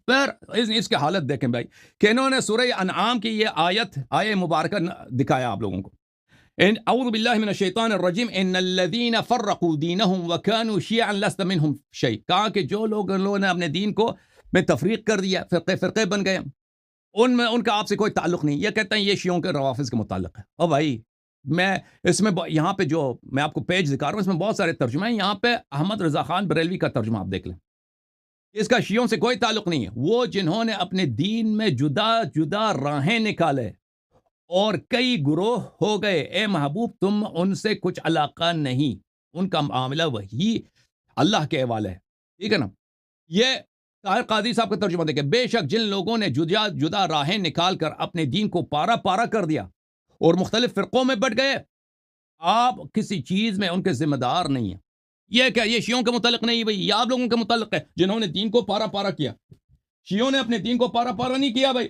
پھر اس کی حالت دیکھیں بھائی کہ انہوں نے سورہ انعام کی یہ آیت مبارکہ دکھایا آپ لوگوں کو. اعوذ باللہ من الشیطان الرجیم ان الذین فرقوا دینہم وکانوا شیعا لست منہم شیء. کہا کہ جو لوگوں نے اپنے دین کو میں تفریق کر دیا، فرقے بن گئے، ان کا آپ سے کوئی تعلق نہیں. یہ کہتے ہیں یہ شیعوں کے روافض کے متعلق ہے. اور بھائی میں اس میں یہاں پہ جو میں آپ کو پیج دکھا رہا ہوں اس میں بہت سارے ترجمے ہیں. یہاں پہ احمد رضا خان بریلوی کا ترجمہ آپ دیکھ لیں. اس کا شیعوں سے کوئی تعلق نہیں ہے. وہ جنہوں نے اپنے دین میں جدا جدا راہیں نکالے اور کئی گروہ ہو گئے، اے محبوب تم ان سے کچھ علاقہ نہیں، ان کا معاملہ وہی اللہ کے حوالے ہے. ٹھیک ہے نا. یہ طاہر قادری صاحب کا ترجمہ دیکھیں. بے شک جن لوگوں نے جدا جدا راہیں نکال کر اپنے دین کو پارا پارا کر دیا اور مختلف فرقوں میں بٹ گئے، آپ کسی چیز میں ان کے ذمہ دار نہیں ہیں. یہ کیا یہ شیعوں کے متعلق نہیں بھائی، یہ آپ لوگوں کے متعلق ہے جنہوں نے دین کو پارا پارا کیا. شیعوں نے اپنے دین کو پارا پارا نہیں کیا بھائی.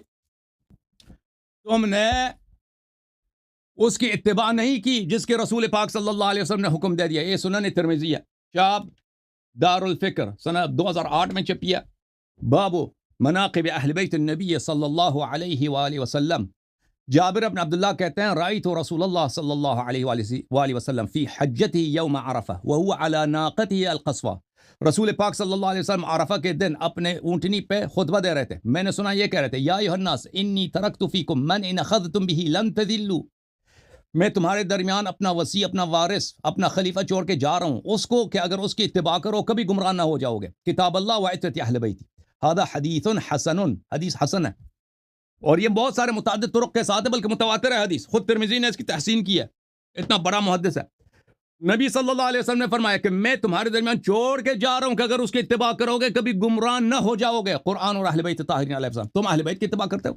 تم نے اس کی اتباع نہیں کی جس کے رسول پاک صلی اللہ علیہ وسلم نے حکم دے دیا. یہ سنن ترمذی ہے، شاب دار الفکر سنہ 2008 میں چھپی ہے. باب مناقب اہل بیت النبی صلی اللہ علیہ وآلہ وسلم. جابر بن عبداللہ کہتے ہیں رأیت رسول اللہ صلی اللہ علیہ وآلہ وسلم فی حجتہ یوم عرفہ وہو علی ناقتہ القصوہ. رسول پاک صلی اللہ علیہ وسلم عرفہ کے دن اپنے اونٹنی پہ خطبہ دے رہے تھے. میں نے سنا یہ کہہ رہے تھے یا ایھا الناس انی ترکت فیکم من ان اخذتم بہ لن تضلوا. میں تمہارے درمیان اپنا وصی، اپنا وارث، اپنا خلیفہ چھوڑ کے جا رہا ہوں، اس کو کہ اگر اس کی اتباع کرو کبھی گمراہ نہ ہو جاؤ گے. کتاب اللہ و عترت اہل بیتی. ھذا حدیث حسن، حدیث حسن ہے. اور یہ بہت سارے متعدد طرق کے ساتھ ہے، بلکہ متواتر ہے حدیث. خود ترمذی نے اس کی تحسین کی ہے، اتنا بڑا محدث ہے. نبی صلی اللہ علیہ وسلم نے فرمایا کہ میں تمہارے درمیان چھوڑ کے جا رہا ہوں کہ اگر اس کی اتباع کرو گے کبھی گمراہ نہ ہو جاؤ گے. قرآن اور اہل بیت طاہرین علیہ السلام. تم اہل بیت کی اتباع کرتے ہو،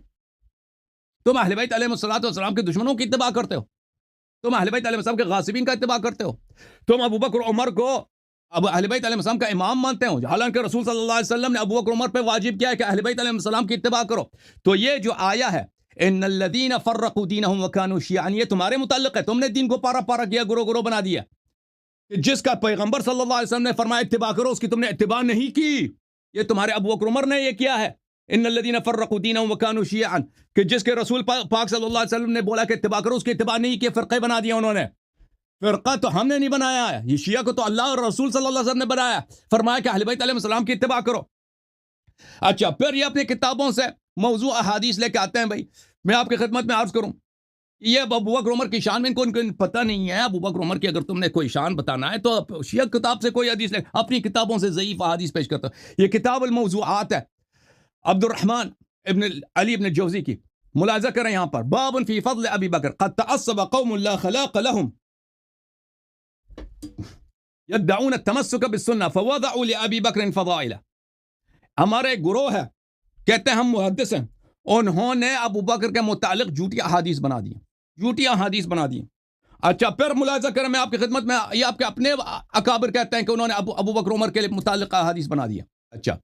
تم اہل بیت علیہ السلام کے دشمنوں کی اتباع کرتے ہو، تم اہل بیت علیہ السلام کے غاصبین کا اتباع کرتے ہو، تم ابو بکر عمر کو اب اہل بیت علیہ السلام کا امام مانتے ہو، حالانکہ رسول صلی اللہ علیہ وسلم نے ابو بکر عمر پہ واجب کیا ہے کہ اہل بیت علیہ السلام کی اتباع کرو. تو یہ جو آیا ہے ان الذین فرقوا دینہم وکانوا شیعا، یہ تمہارے متعلق ہے. تم نے دین کو پارا پارا کیا، گروہ بنا دیا. جس کا پیغمبر صلی اللہ علیہ وسلم نے فرمایا اتباع کرو اس کی تم نے اتباع نہیں کی. یہ تمہارے ابو بکر عمر نے یہ کیا ہے ان الذین فرقوا دینہم وکانوا شیعا، کہ جس کے رسول پاک صلی اللہ علیہ وسلم نے بولا کہ اتباع کرو اس کی اتباع نہیں کی، فرقے بنا دیا انہوں نے. فرقہ تو ہم نے نہیں بنایا ہے، یہ شیعہ کو تو اللہ اور رسول صلی اللہ علیہ وسلم نے بنایا. فرمایا کہ اہل بیت علیہ السلام کی اتباع کرو. اچھا پھر یہ اپنی کتابوں سے موضوع احادیث لے کے آتے ہیں. بھائی میں آپ کی خدمت میں عرض کروں، یہ ابو بکر عمر کی شان میں ان کو پتہ نہیں ہے. ابو بکر عمر کی اگر تم نے کوئی شان بتانا ہے تو شیعہ کتاب سے کوئی حدیث لے، اپنی کتابوں سے ضعیف احادیث پیش کرتا. یہ کتاب الموضوعات ہے عبد الرحمن ابن علی ابن الجوزی کی. ملاحظہ کریں یہاں پر باب فی فضل ابی بکر قد تعصب قوم لا خلاق لهم يدعون التمسك بالسنة فوضعوا لأبي بکر فضائله. ہمارے گروہ ہے، کہتے ہیں ہم محدث ہیں، انہوں نے ابو بکر کے متعلق جھوٹی احادیث بنا دی، جھوٹی احادیث بنا دی. اچھا پھر ملاحظہ کریں میں آپ کی خدمت میں، یہ آپ کے اپنے اکابر کہتے ہیں کہ انہوں نے ابو بکر عمر کے متعلق احادیث بنا دیا. اچھا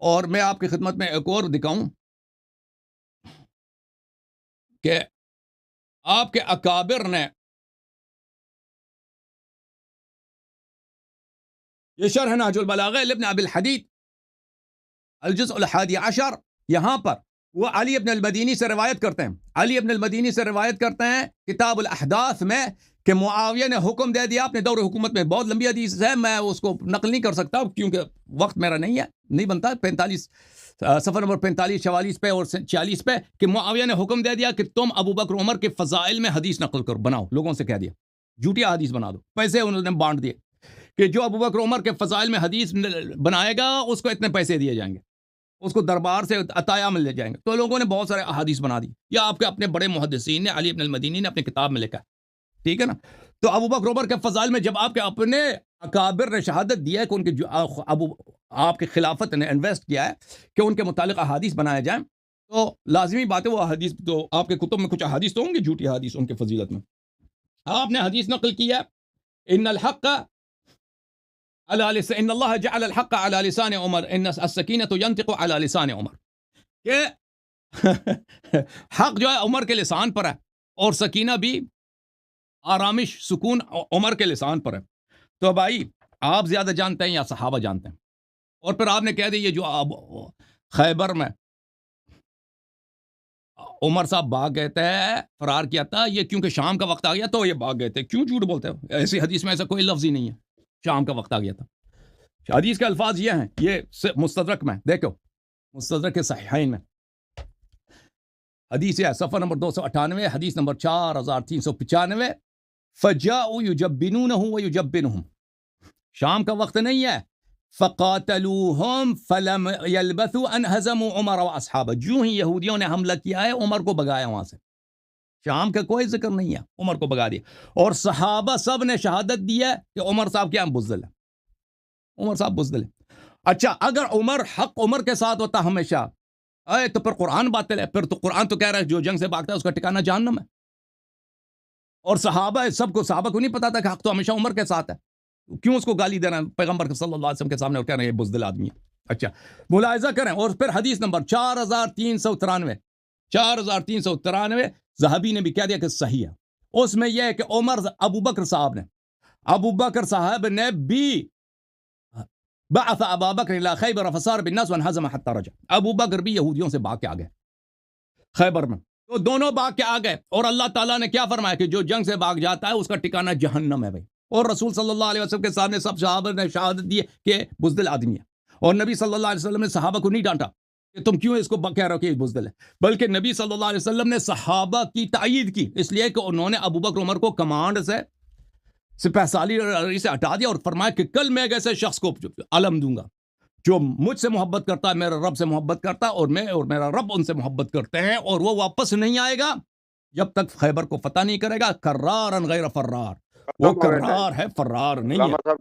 اور میں آپ کی خدمت میں ایک اور دکھاؤں کہ آپ کے اکابر نے یہ شرح نہج البلاغہ لابن ابی الحدید الجزء الحادی عشر، یہاں پر وہ علی ابن المدینی سے روایت کرتے ہیں. علی ابن المدینی سے روایت کرتے ہیں کتاب الاحداث میں کہ معاویہ نے حکم دے دیا اپنے دور حکومت میں. بہت لمبی حدیث ہے، میں اس کو نقل نہیں کر سکتا کیونکہ وقت میرا نہیں بنتا. 45 صفحہ نمبر 45 44 پہ اور 46 پہ کہ معاویہ نے حکم دے دیا کہ تم ابو بکر عمر کے فضائل میں حدیث نقل کرو، بناؤ. لوگوں سے کہہ دیا جھوٹی حدیث بنا دو. پیسے انہوں نے بانٹ دیے کہ جو ابو بکر عمر کے فضائل میں حدیث بنائے گا اس کو اتنے پیسے دیے جائیں گے، اس کو دربار سے عطایا مل جائیں گے. تو لوگوں نے بہت سارے احادیث بنا دی، یا آپ کے اپنے بڑے محدثین نے علی ابن المدینی نے اپنی کتاب میں لکھا. ٹھیک ہے نا. تو ابو بکر عمر کے فضائل میں جب آپ کے اپنے اکابر نے شہادت دیا ہے کہ ان کے آپ کی خلافت نے انویسٹ کیا ہے کہ ان کے متعلق احادیث بنائے جائیں، تو لازمی بات ہے وہ احادیث تو آپ کے کتب میں کچھ احادیث تو ہوں گی جھوٹی حدیث ان کے فضیلت میں. آپ نے حدیث نقل کیا ان الحق ان اللہ جعل الحق على لسان عمر ان السکینۃ ينطق على لسان عمر، کہ حق جو ہے عمر کے لسان پر ہے اور سکینہ بھی آرامش سکون عمر کے لسان پر ہے. تو بھائی آپ زیادہ جانتے ہیں یا صحابہ جانتے ہیں؟ اور پھر آپ نے کہہ دی یہ جو خیبر میں عمر صاحب بھاگ گئے تھے، فرار کیا تھا یہ، کیونکہ شام کا وقت آ گیا تو یہ بھاگ گئے تھے. کیوں جھوٹ بولتے ہو؟ ایسی حدیث میں ایسا کوئی لفظ ہی نہیں ہے شام کا وقت آ گیا تھا. حدیث کے الفاظ یہ ہیں، یہ مستدرک میں دیکھو، مستدرک کے صحیحین میں حدیث ہے، صفحہ نمبر 298، حدیث نمبر 4395. فجاؤوا یجبنونہ ویجبنہم، شام کا وقت نہیں ہے. فقاتلوہم فلم یلبثوا ان ہزموا عمر واصحابہ، جو ہی یہودیوں نے حملہ کیا ہے عمر کو بگایا وہاں سے. شام کا کوئی ذکر نہیں ہے، عمر کو بگا دیا. اور صحابہ سب نے شہادت دی ہے کہ عمر صاحب کیا بزدل ہے، عمر صاحب بزدل ہے. اچھا اگر عمر حق عمر کے ساتھ ہوتا ہمیشہ، تو پھر قرآن باطل ہے. پھر تو قرآن تو کہہ رہا ہے جو جنگ سے بھاگتا ہے اس کا ٹھکانہ جہنم ہے. اور صحابہ سب کو، صحابہ کو نہیں پتا تھا کہ حق تو ہمیشہ عمر کے ساتھ ہے، کیوں اس کو گالی دینا پیغمبر صلی اللہ علیہ وسلم کے سامنے اور کہہ رہے ہیں یہ بزدل آدمی ہے. اچھا ملاحظہ کریں. اور پھر حدیث نمبر 4393 ذہبی نے بھی کہہ دیا کہ صحیح ہے. اس میں یہ ہے کہ عمر ابو بکر صاحب نے بھی بعث ابا بکر الى خیبر فصار بالناس وانہزم حتى رجع، ابو بکر بھی یہودیوں سے بھاگ کے آ گئے خیبر میں، تو دونوں بھاگ کے آ گئے. اور اللہ تعالیٰ نے کیا فرمایا کہ جو جنگ سے بھاگ جاتا ہے اس کا ٹھکانہ جہنم ہے بھائی. اور رسول صلی اللہ علیہ وسلم کے سامنے سب صحابہ نے شہادت دی کہ بزدل آدمی ہے. اور نبی صلی اللہ علیہ وسلم نے صحابہ کو نہیں ڈانٹا کہ تم کیوں اس کو کہہ رہے ہو کہ یہ بزدل ہے، بلکہ نبی صلی اللہ علیہ وسلم نے صحابہ کی تائید کی، اس لیے کہ انہوں نے ابو بکر عمر کو کمانڈ سے، سپہ سالاری سے ہٹا دیا اور فرمایا کہ کل میں ایک ایسے شخص کو علم دوں گا جو مجھ سے محبت کرتا ہے، میرے رب سے محبت کرتا ہے، اور میں اور میرا رب ان سے محبت کرتے ہیں، اور وہ واپس نہیں آئے گا جب تک خیبر کو فتح نہیں کرے گا. کرارن غیر فرار، وہ کرار ہے، فرار نہیں ہے.